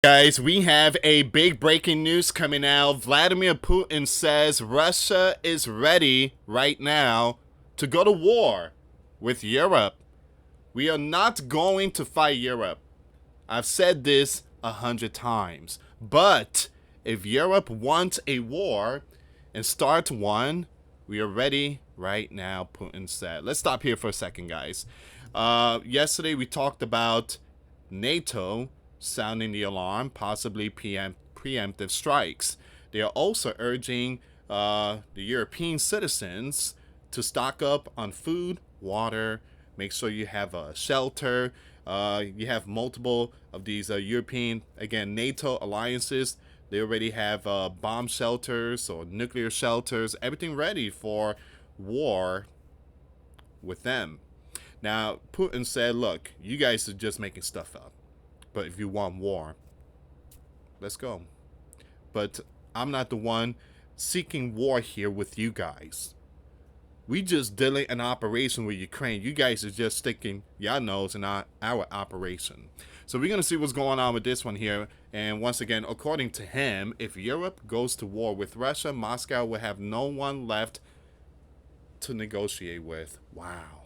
Guys, we have a big breaking news coming out. Vladimir Putin says Russia is ready right now to go to war with Europe. We are not going to fight Europe. I've said this 100 times. But if Europe wants a war and start one, we are ready right now, Putin said. Let's stop here for a second, guys. Yesterday we talked about NATO sounding the alarm, possibly preemptive strikes. They are also urging the European citizens to stock up on food, water, make sure you have a shelter. You have multiple of these European, again, NATO alliances. They already have bomb shelters or nuclear shelters, everything ready for war with them. Now, Putin said, look, you guys are just making stuff up. But if you want war, let's go. But I'm not the one seeking war here with you guys. We just did an operation with Ukraine. You guys are just sticking your nose in our operation. So we're going to see what's going on with this one here. And once again, according to him, if Europe goes to war with Russia, Moscow will have no one left to negotiate with. Wow.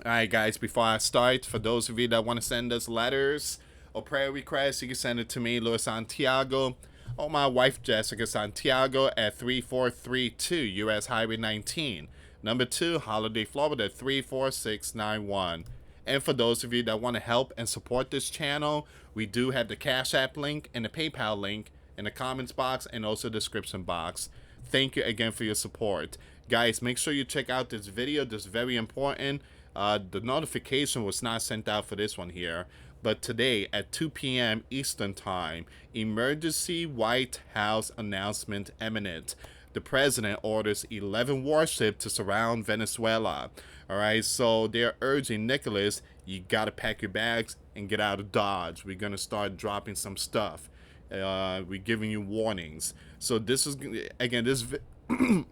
All right, guys, before I start, for those of you that want to send us letters or prayer requests, you can send it to me, US Santiago, or my wife, Jessica Santiago, at 3432 US Highway 19. Number 2, Holiday, Florida, 34691. And for those of you that want to help and support this channel, we do have the Cash App link and the PayPal link in the comments box and also description box. Thank you again for your support. Guys, make sure you check out this video. This is very important. The notification was not sent out for this one here. But today at 2 p.m. Eastern Time, emergency White House announcement imminent. The president orders 11 warships to surround Venezuela. All right, so they're urging Nicholas, you got to pack your bags and get out of Dodge. We're going to start dropping some stuff. We're giving you warnings. So this is, again, this,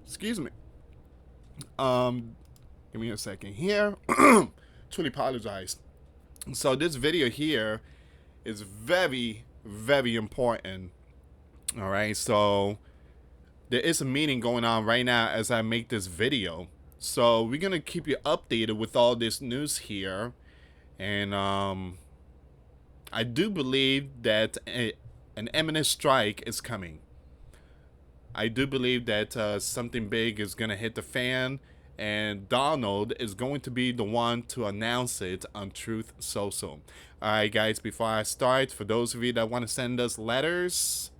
excuse me. Give me a second here. Truly apologize. So this video here is very, very important. All right, so there is a meeting going on right now as I make this video. So we're going to keep you updated with all this news here. And I do believe that an imminent strike is coming. I do believe that something big is going to hit the fan. And Donald is going to be the one to announce it on Truth Social. Alright, guys, before I start, for those of you that want to send us letters,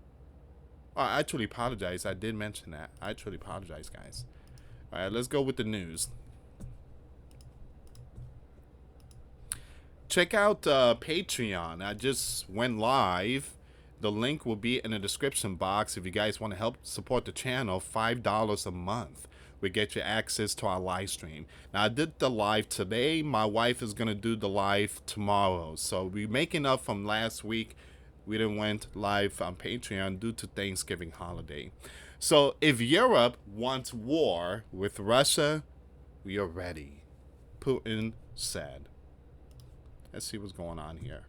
I truly apologize. I did mention that. I truly apologize, guys. Alright, let's go with the news. Check out Patreon. I just went live. The link will be in the description box if you guys want to help support the channel. $5 a month. We get you access to our live stream. Now, I did the live today. My wife is going to do the live tomorrow. So we're making up from last week. We didn't went live on Patreon due to Thanksgiving holiday. So if Europe wants war with Russia, we are ready, Putin said. Let's see what's going on here.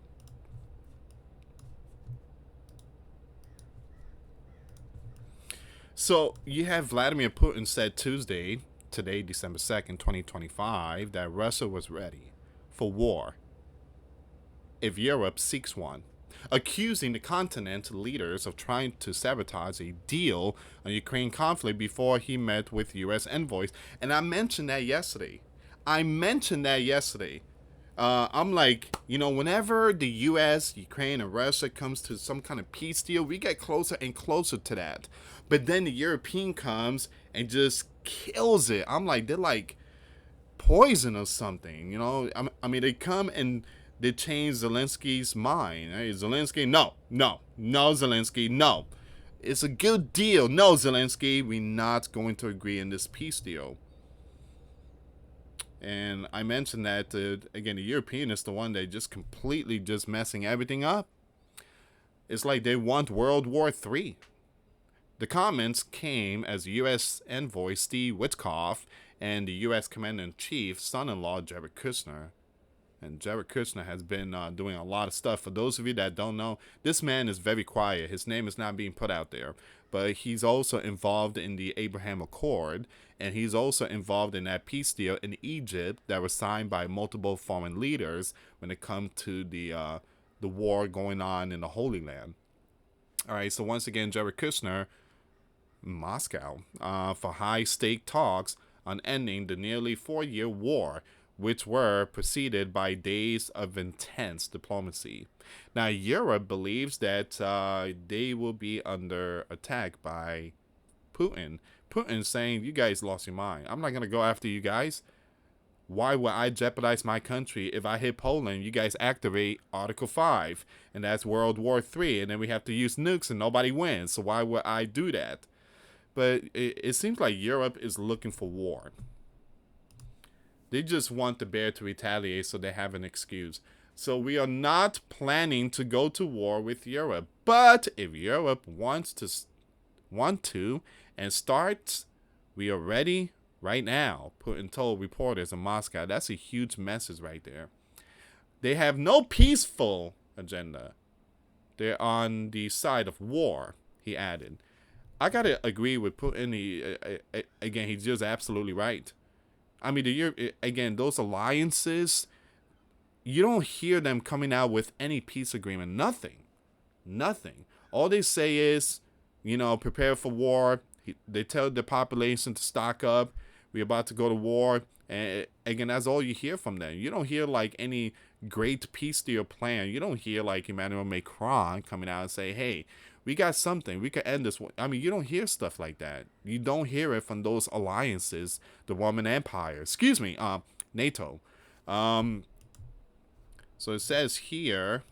So you have Vladimir Putin said Tuesday, today, December 2nd, 2025, that Russia was ready for war if Europe seeks one, accusing the continent leaders of trying to sabotage a deal on Ukraine conflict before he met with US envoys. And I mentioned that yesterday. I'm like, you know, whenever the US, Ukraine, and Russia comes to some kind of peace deal, we get closer and closer to that. But then the European comes and just kills it. I'm like, they're like poison or something, you know? I mean, they come and they change Zelensky's mind. Hey, Zelensky, no, Zelensky, no. It's a good deal. No, Zelensky, we're not going to agree in this peace deal. And I mentioned that, again, the European is the one that just completely just messing everything up. It's like they want World War III. The comments came as U.S. envoy Steve Witkoff and the U.S. Commander-in-Chief son-in-law Jared Kushner And Jared Kushner has been doing a lot of stuff. For those of you that don't know, this man is very quiet. His name is not being put out there. But he's also involved in the Abraham Accord. And he's also involved in that peace deal in Egypt that was signed by multiple foreign leaders when it comes to the war going on in the Holy Land. All right, so once again, Jared Kushner, Moscow, for high-stake talks on ending the nearly 4-year war, which were preceded by days of intense diplomacy. Now, Europe believes that they will be under attack by Putin. Putin saying, you guys lost your mind. I'm not going to go after you guys. Why would I jeopardize my country if I hit Poland? You guys activate Article 5, and that's World War III, and then we have to use nukes and nobody wins. So why would I do that? But it seems like Europe is looking for war. They just want the bear to retaliate so they have an excuse. So we are not planning to go to war with Europe. But if Europe wants to and starts, we are ready right now, Putin told reporters in Moscow. That's a huge message right there. They have no peaceful agenda. They're on the side of war, he added. I got to agree with Putin. Again, he's just absolutely right. I mean, again, those alliances, you don't hear them coming out with any peace agreement. Nothing. All they say is, prepare for war. They tell the population to stock up. We're about to go to war. And again, that's all you hear from them. You don't hear like any great peace deal plan. You don't hear like Emmanuel Macron coming out and say, hey, we got something. We could end this. I mean, you don't hear stuff like that. You don't hear it from those alliances, the Roman Empire. Excuse me, NATO. So it says here,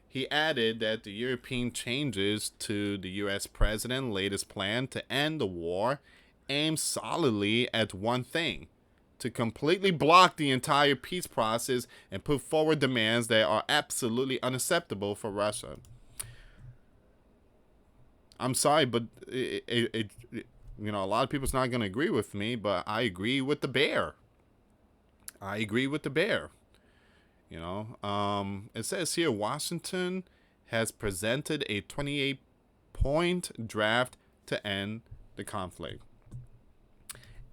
he added that the European changes to the US president's latest plan to end the war aims solidly at one thing: to completely block the entire peace process and put forward demands that are absolutely unacceptable for Russia. I'm sorry, but a lot of people's not going to agree with me, but I agree with the bear. It says here Washington has presented a 28-point draft to end the conflict,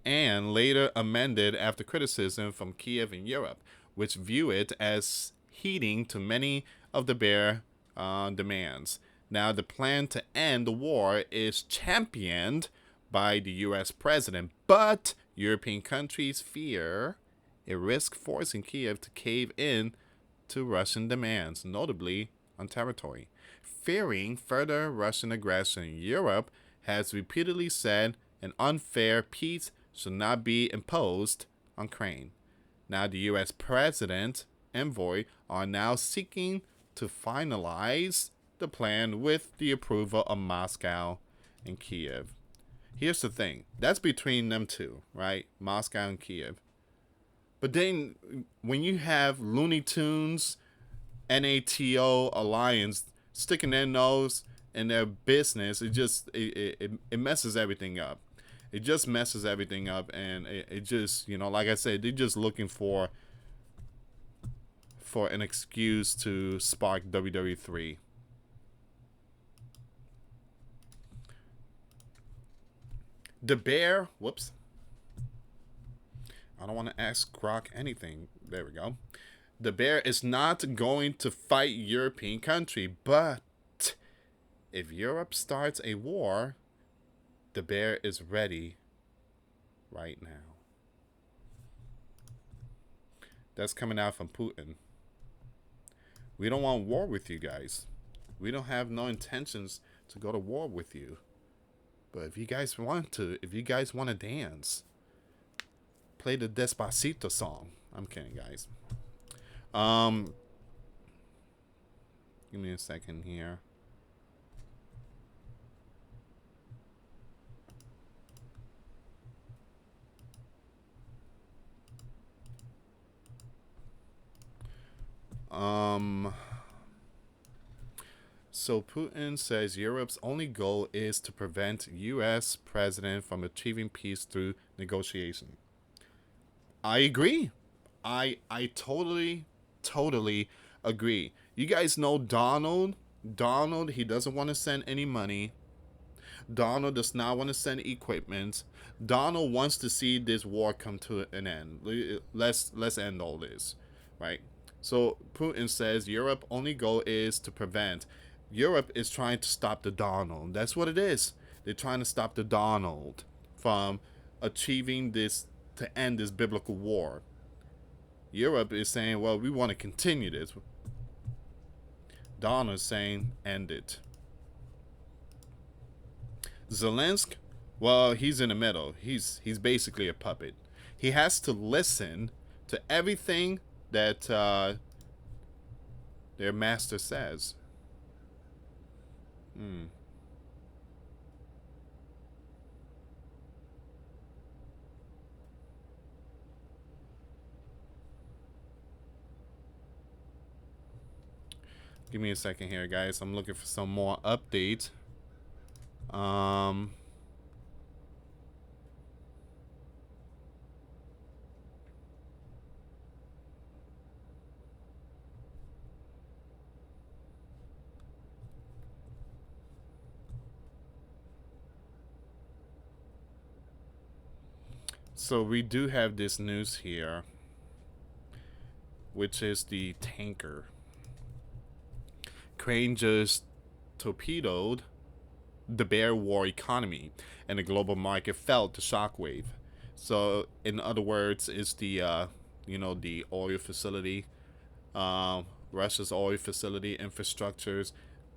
and later amended after criticism from Kiev and Europe, which view it as heeding to many of the bear demands. Now, the plan to end the war is championed by the U.S. president, but European countries fear it risks forcing Kiev to cave in to Russian demands, notably on territory. Fearing further Russian aggression, Europe has repeatedly said an unfair peace should not be imposed on Ukraine. Now, the U.S. President envoy are now seeking to finalize the plan with the approval of Moscow and Kiev. Here's the thing. That's between them two, right? Moscow and Kiev. But then when you have Looney Tunes, NATO alliance sticking their nose in their business, it messes everything up. It just messes everything up, and it just, like I said, they're just looking for an excuse to spark WWE3. The bear, whoops. I don't want to ask Croc anything. There we go. The bear is not going to fight European country, but if Europe starts a war, the bear is ready right now. That's coming out from Putin. We don't want war with you guys. We don't have no intentions to go to war with you. But if you guys want to dance, play the Despacito song. I'm kidding, guys. Give me a second here. So Putin says Europe's only goal is to prevent U.S. president from achieving peace through negotiation. I agree. I totally agree. You guys know Donald. Donald, he doesn't want to send any money. Donald does not want to send equipment. Donald wants to see this war come to an end. Let's end all this, right? So Putin says Europe only goal is to prevent. Europe is trying to stop the Donald. That's what it is. They're trying to stop the Donald from achieving this, to end this biblical war. Europe is saying, well, we want to continue this. Donald is saying, end it. Zelensky, well, he's in the middle. He's basically a puppet. He has to listen to everything that their master says. Give me a second here, guys. I'm looking for some more updates. So we do have this news here, which is the tanker. Ukraine just torpedoed the bear war economy, and the global market felt the shockwave. So, in other words, it's the the oil facility, Russia's oil facility infrastructures.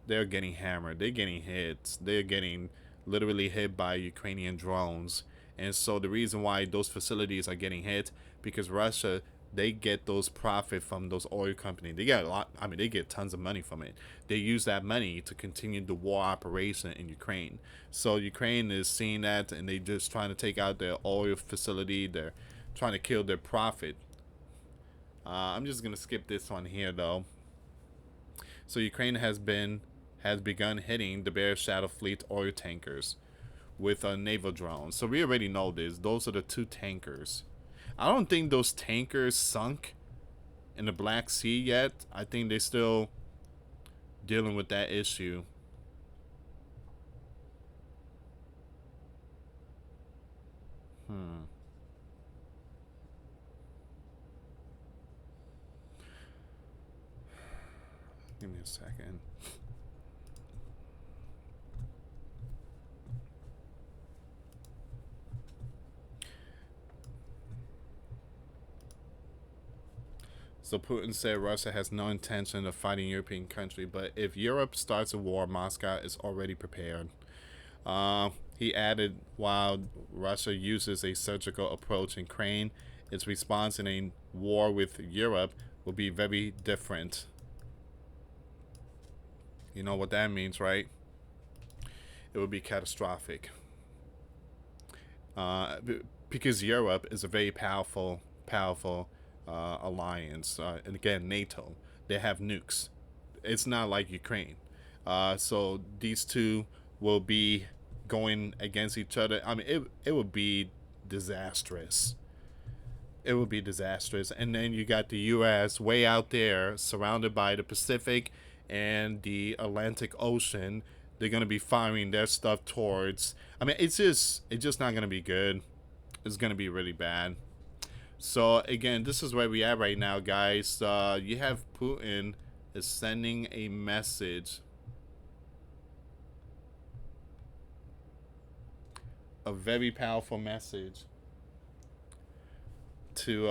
They're getting hammered. They're getting hit. They're getting literally hit by Ukrainian drones. And so the reason why those facilities are getting hit, because Russia, they get those profit from those oil companies. They get a lot. I mean, they get tons of money from it. They use that money to continue the war operation in Ukraine. So Ukraine is seeing that, and they just trying to take out their oil facility. They're trying to kill their profit. I'm just gonna skip this one here though. So Ukraine has begun hitting the Bear Shadow Fleet oil tankers with a naval drone. So we already know this. Those are the two tankers. I don't think those tankers sunk in the Black Sea yet. I think they're still dealing with that issue. Give me a second. So Putin said Russia has no intention of fighting European country, but if Europe starts a war, Moscow is already prepared. He added, while Russia uses a surgical approach in Ukraine, its response in a war with Europe will be very different. You know what that means, right? It would be catastrophic. Because Europe is a very powerful alliance. And again, NATO, they have nukes. It's not like Ukraine. So these two will be going against each other. I mean, it would be disastrous. It would be disastrous. And then you got the U.S. way out there, surrounded by the Pacific and the Atlantic Ocean. They're gonna be firing their stuff towards. I mean, it's just not gonna be good. It's gonna be really bad. So again, this is where we are right now, guys. You have Putin is sending a message, a very powerful message to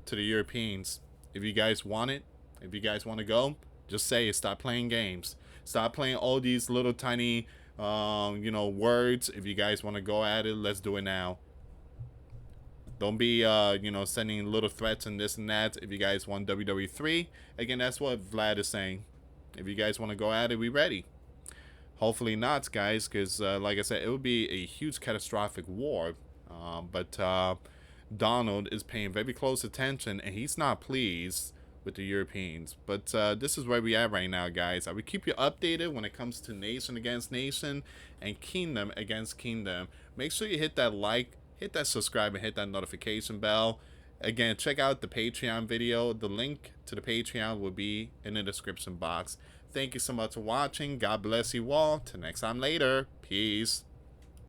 the Europeans. If you guys want it, if you guys want to go, just say it. Stop playing games. Stop playing all these little tiny, words. If you guys want to go at it, let's do it now. Don't be, sending little threats and this and that. If you guys want WWE3, again, that's what Vlad is saying. If you guys want to go at it, we ready. Hopefully not, guys, because like I said, it would be a huge catastrophic war. But Donald is paying very close attention, and he's not pleased with the Europeans. But this is where we are right now, guys. I will keep you updated when it comes to nation against nation and kingdom against kingdom. Make sure you hit that like, hit that subscribe, and hit that notification bell. Again, check out the Patreon video. The link to the Patreon will be in the description box. Thank you so much for watching. God bless you all. Till next time later. Peace.